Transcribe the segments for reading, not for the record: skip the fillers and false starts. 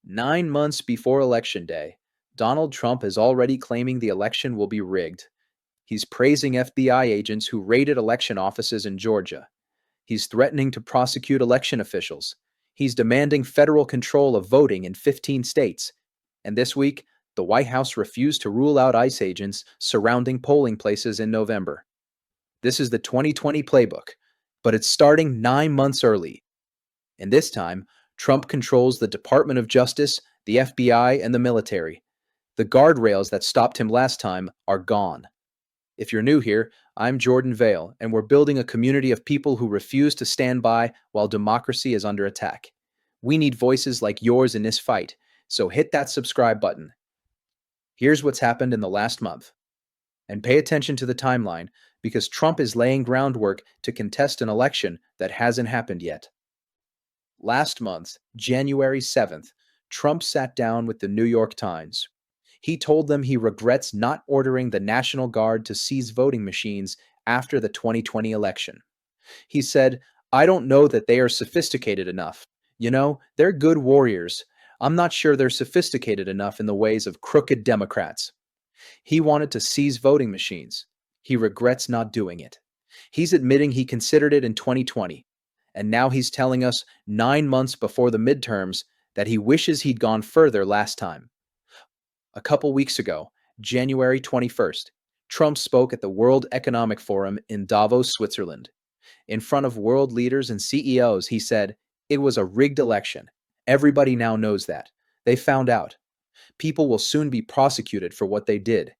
9 months before Election Day, Donald Trump is already claiming the election will be rigged. He's praising FBI agents who raided election offices in Georgia. He's threatening to prosecute election officials. He's demanding federal control of voting in 15 states. And this week, the White House refused to rule out ICE agents surrounding polling places in November. This is the 2020 playbook, but it's starting 9 months early. And this time, Trump controls the Department of Justice, the FBI, and the military. The guardrails that stopped him last time are gone. If you're new here, I'm Jordan Vale, and we're building a community of people who refuse to stand by while democracy is under attack. We need voices like yours in this fight, so hit that subscribe button. Here's what's happened in the last month. And pay attention to the timeline, because Trump is laying groundwork to contest an election that hasn't happened yet. Last month, January 7th, Trump sat down with the New York Times. He told them he regrets not ordering the National Guard to seize voting machines after the 2020 election. He said, "I don't know that they are sophisticated enough. They're good warriors. I'm not sure they're sophisticated enough in the ways of crooked Democrats." He wanted to seize voting machines. He regrets not doing it. He's admitting he considered it in 2020, and now he's telling us 9 months before the midterms that he wishes he'd gone further last time. A couple weeks ago, January 21st, Trump spoke at the World Economic Forum in Davos, Switzerland. In front of world leaders and CEOs, he said, "It was a rigged election. Everybody now knows that. They found out. People will soon be prosecuted for what they did."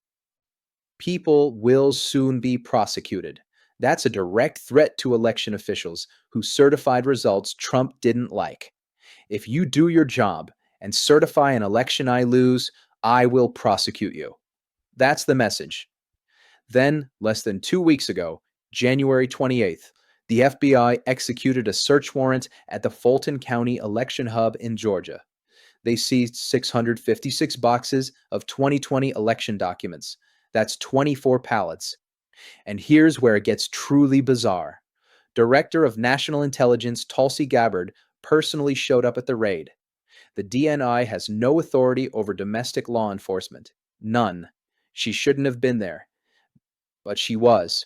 People will soon be prosecuted. That's a direct threat to election officials who certified results Trump didn't like. If you do your job and certify an election I lose, I will prosecute you. That's the message. Then, less than 2 weeks ago, January 28th, the FBI executed a search warrant at the Fulton County election hub in Georgia. They seized 656 boxes of 2020 election documents. That's 24 pallets. And here's where it gets truly bizarre. Director of National Intelligence Tulsi Gabbard personally showed up at the raid. The DNI has no authority over domestic law enforcement. None. She shouldn't have been there. But she was.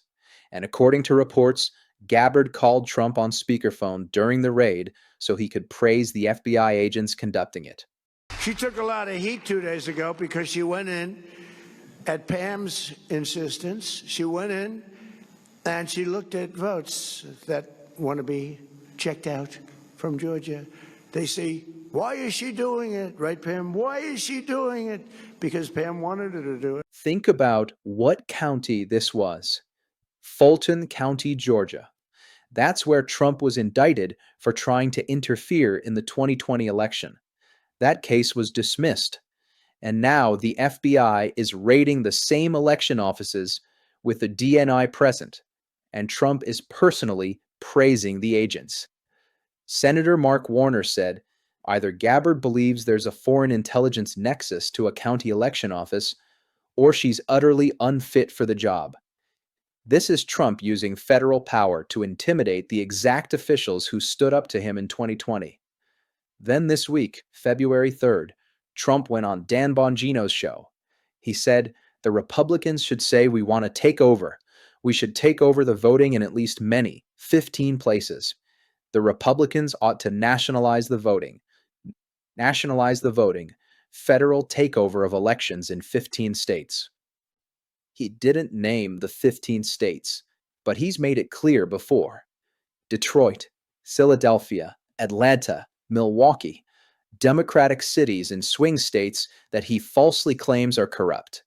And according to reports, Gabbard called Trump on speakerphone during the raid so he could praise the FBI agents conducting it. She took a lot of heat 2 days ago because she went in at Pam's insistence. She went in and she looked at votes that want to be checked out from Georgia. They say, "Why is she doing it?" Right, Pam? Why is she doing it? Because Pam wanted her to do it. Think about what county this was. Fulton County, Georgia. That's where Trump was indicted for trying to interfere in the 2020 election. That case was dismissed. And now the FBI is raiding the same election offices with the DNI present, and Trump is personally praising the agents. Senator Mark Warner said, either Gabbard believes there's a foreign intelligence nexus to a county election office, or she's utterly unfit for the job. This is Trump using federal power to intimidate the exact officials who stood up to him in 2020. Then this week, February 3rd, Trump went on Dan Bongino's show. He said, "The Republicans should say we want to take over. We should take over the voting in at least 15 places. The Republicans ought to nationalize the voting. Federal takeover of elections in 15 states. He didn't name the 15 states, but he's made it clear before. Detroit, Philadelphia, Atlanta, Milwaukee, Democratic cities and swing states that he falsely claims are corrupt.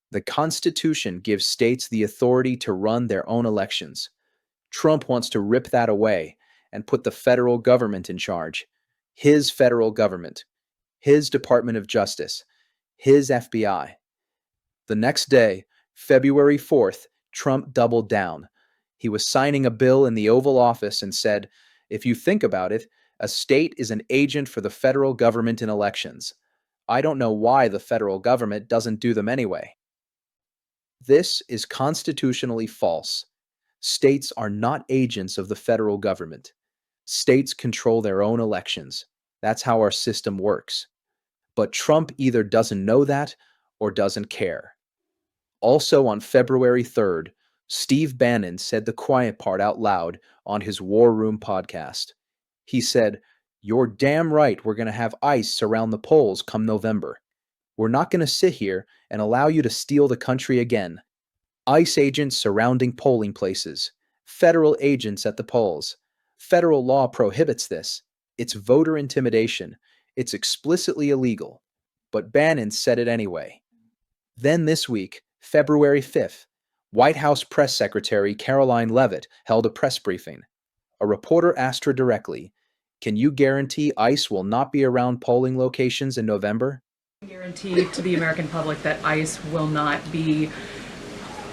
The Constitution gives states the authority to run their own elections. Trump wants to rip that away and put the federal government in charge. His federal government, his Department of Justice, his FBI. The next day, February 4th, Trump doubled down. He was signing a bill in the Oval Office and said, "If you think about it, a state is an agent for the federal government in elections. I don't know why the federal government doesn't do them anyway." This is constitutionally false. States are not agents of the federal government. States control their own elections. That's how our system works. But Trump either doesn't know that or doesn't care. Also on February 3rd, Steve Bannon said the quiet part out loud on his War Room podcast. He said, "You're damn right we're going to have ICE surround the polls come November. We're not going to sit here and allow you to steal the country again. ICE agents surrounding polling places, federal agents at the polls. Federal law prohibits this. It's voter intimidation. It's explicitly illegal." But Bannon said it anyway. Then this week, February 5th, White House Press Secretary Caroline Leavitt held a press briefing. A reporter asked her directly, "Can you guarantee ICE will not be around polling locations in November?" Guarantee to the American public that ICE will not be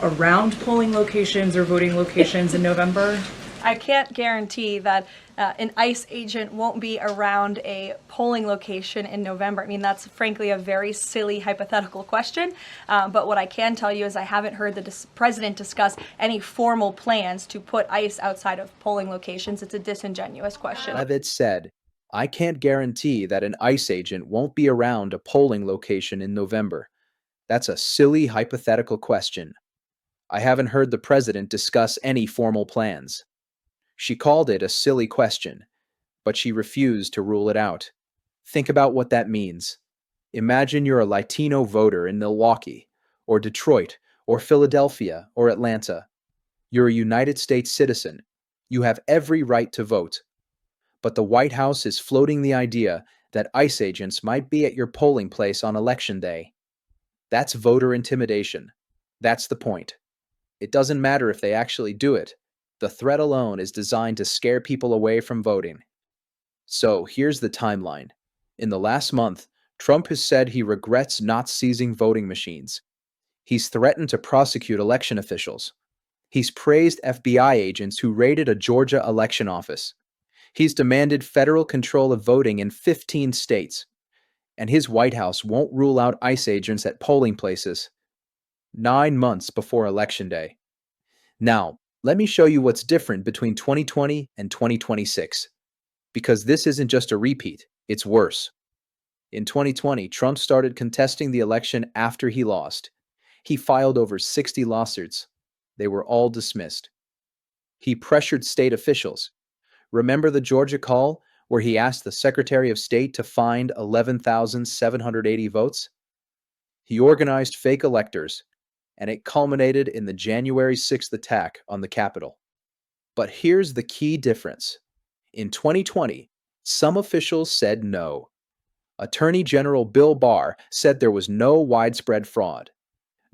around polling locations or voting locations in November? I can't guarantee that an ICE agent won't be around a polling location in November. I mean, that's frankly a very silly hypothetical question. But what I can tell you is I haven't heard the president discuss any formal plans to put ICE outside of polling locations. It's a disingenuous question. Leavitt said, "I can't guarantee that an ICE agent won't be around a polling location in November. That's a silly hypothetical question. I haven't heard the president discuss any formal plans." She called it a silly question, but she refused to rule it out. Think about what that means. Imagine you're a Latino voter in Milwaukee, or Detroit, or Philadelphia, or Atlanta. You're a United States citizen. You have every right to vote. But the White House is floating the idea that ICE agents might be at your polling place on Election Day. That's voter intimidation. That's the point. It doesn't matter if they actually do it. The threat alone is designed to scare people away from voting. So here's the timeline. In the last month, Trump has said he regrets not seizing voting machines. He's threatened to prosecute election officials. He's praised FBI agents who raided a Georgia election office. He's demanded federal control of voting in 15 states. And his White House won't rule out ICE agents at polling places 9 months before Election Day. Now, let me show you what's different between 2020 and 2026. Because this isn't just a repeat, it's worse. In 2020, Trump started contesting the election after he lost. He filed over 60 lawsuits. They were all dismissed. He pressured state officials. Remember the Georgia call where he asked the Secretary of State to find 11,780 votes? He organized fake electors, and it culminated in the January 6th attack on the Capitol. But here's the key difference. In 2020, some officials said no. Attorney General Bill Barr said there was no widespread fraud.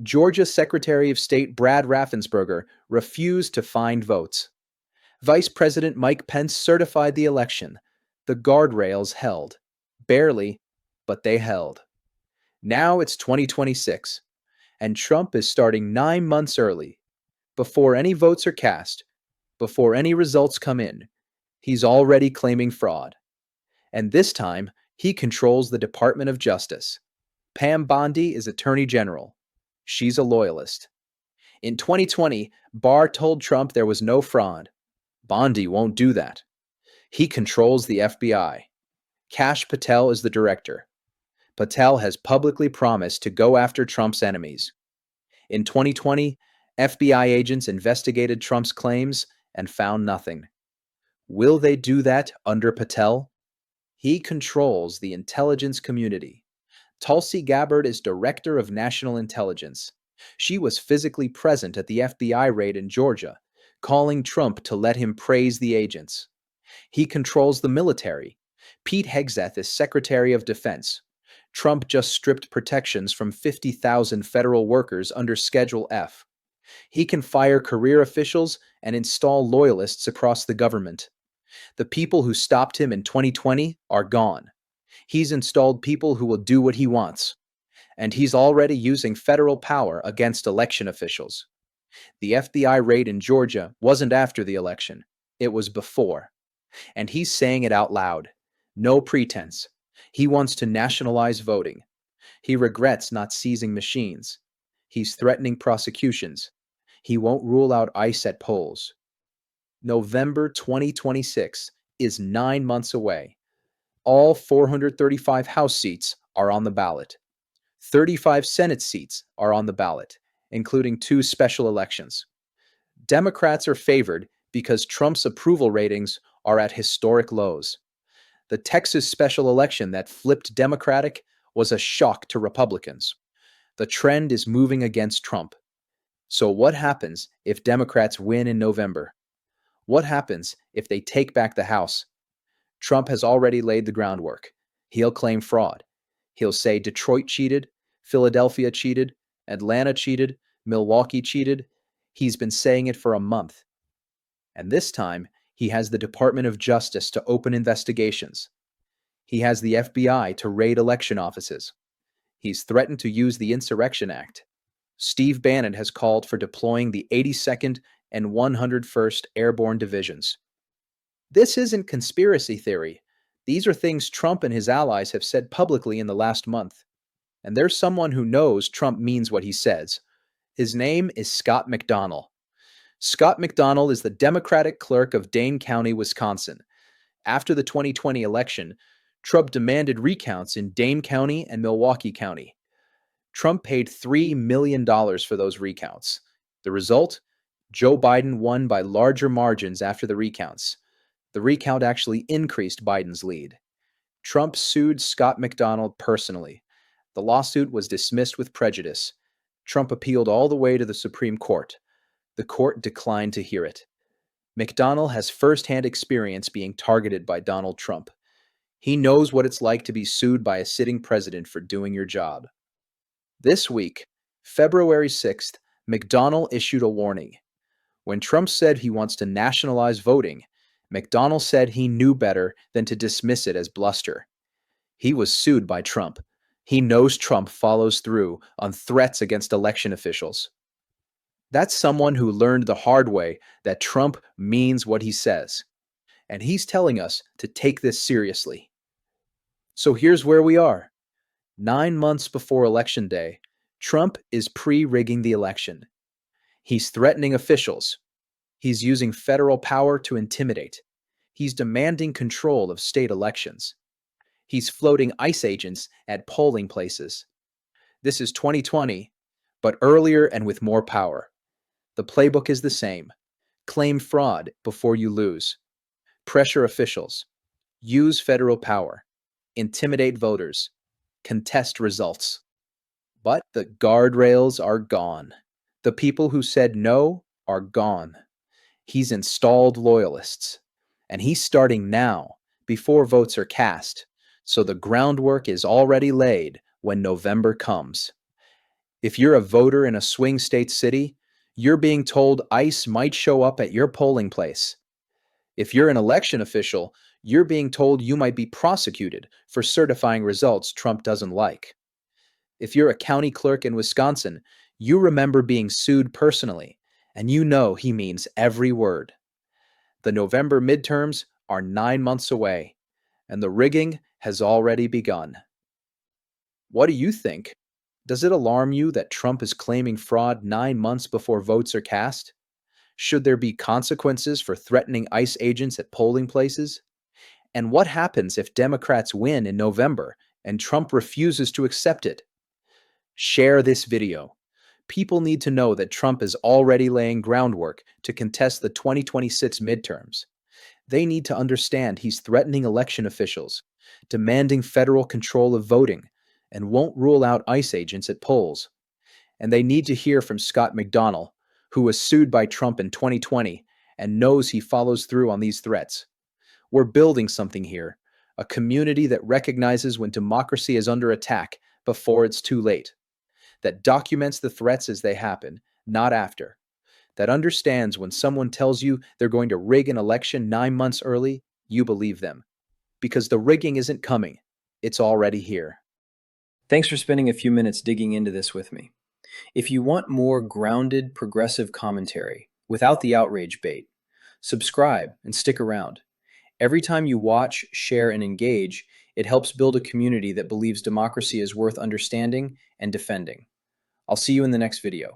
Georgia Secretary of State Brad Raffensperger refused to find votes. Vice President Mike Pence certified the election. The guardrails held. Barely, but they held. Now it's 2026. And Trump is starting 9 months early. Before any votes are cast, before any results come in, he's already claiming fraud. And this time, he controls the Department of Justice. Pam Bondi is Attorney General. She's a loyalist. In 2020, Barr told Trump there was no fraud. Bondi won't do that. He controls the FBI. Kash Patel is the director. Patel has publicly promised to go after Trump's enemies. In 2020, FBI agents investigated Trump's claims and found nothing. Will they do that under Patel? He controls the intelligence community. Tulsi Gabbard is Director of National Intelligence. She was physically present at the FBI raid in Georgia, calling Trump to let him praise the agents. He controls the military. Pete Hegseth is Secretary of Defense. Trump just stripped protections from 50,000 federal workers under Schedule F. He can fire career officials and install loyalists across the government. The people who stopped him in 2020 are gone. He's installed people who will do what he wants. And he's already using federal power against election officials. The FBI raid in Georgia wasn't after the election. It was before. And he's saying it out loud. No pretense. He wants to nationalize voting. He regrets not seizing machines. He's threatening prosecutions. He won't rule out ICE at polls. November 2026 is 9 months away. All 435 House seats are on the ballot. 35 Senate seats are on the ballot, including 2 special elections. Democrats are favored because Trump's approval ratings are at historic lows. The Texas special election that flipped Democratic was a shock to Republicans. The trend is moving against Trump. So, what happens if Democrats win in November? What happens if they take back the House? Trump has already laid the groundwork. He'll claim fraud. He'll say Detroit cheated, Philadelphia cheated, Atlanta cheated, Milwaukee cheated. He's been saying it for a month. And this time, he has the Department of Justice to open investigations. He has the FBI to raid election offices. He's threatened to use the Insurrection Act. Steve Bannon has called for deploying the 82nd and 101st Airborne Divisions. This isn't conspiracy theory. These are things Trump and his allies have said publicly in the last month. And there's someone who knows Trump means what he says. His name is Scott McDonnell. Scott McDonnell is the Democratic clerk of Dane County, Wisconsin. After the 2020 election, Trump demanded recounts in Dane County and Milwaukee County. Trump paid $3 million for those recounts. The result? Joe Biden won by larger margins after the recounts. The recount actually increased Biden's lead. Trump sued Scott McDonnell personally. The lawsuit was dismissed with prejudice. Trump appealed all the way to the Supreme Court. The court declined to hear it. McDonnell has firsthand experience being targeted by Donald Trump. He knows what it's like to be sued by a sitting president for doing your job. This week, February 6th, McDonnell issued a warning. When Trump said he wants to nationalize voting, McDonnell said he knew better than to dismiss it as bluster. He was sued by Trump. He knows Trump follows through on threats against election officials. That's someone who learned the hard way that Trump means what he says. And he's telling us to take this seriously. So here's where we are. 9 months before Election Day, Trump is pre-rigging the election. He's threatening officials. He's using federal power to intimidate. He's demanding control of state elections. He's floating ICE agents at polling places. This is 2020, but earlier and with more power. The playbook is the same. Claim fraud before you lose. Pressure officials. Use federal power. Intimidate voters. Contest results. But the guardrails are gone. The people who said no are gone. He's installed loyalists. And he's starting now, before votes are cast. So the groundwork is already laid when November comes. If you're a voter in a swing state city, you're being told ICE might show up at your polling place. If you're an election official, you're being told you might be prosecuted for certifying results Trump doesn't like. If you're a county clerk in Wisconsin, you remember being sued personally, and you know he means every word. The November midterms are 9 months away, and the rigging has already begun. What do you think? Does it alarm you that Trump is claiming fraud 9 months before votes are cast? Should there be consequences for threatening ICE agents at polling places? And what happens if Democrats win in November and Trump refuses to accept it? Share this video. People need to know that Trump is already laying groundwork to contest the 2026 midterms. They need to understand he's threatening election officials, demanding federal control of voting, and won't rule out ICE agents at polls. And they need to hear from Scott McDonnell, who was sued by Trump in 2020 and knows he follows through on these threats. We're building something here, a community that recognizes when democracy is under attack before it's too late, that documents the threats as they happen, not after, that understands when someone tells you they're going to rig an election 9 months early, you believe them. Because the rigging isn't coming, it's already here. Thanks for spending a few minutes digging into this with me. If you want more grounded, progressive commentary without the outrage bait, subscribe and stick around. Every time you watch, share, and engage, it helps build a community that believes democracy is worth understanding and defending. I'll see you in the next video.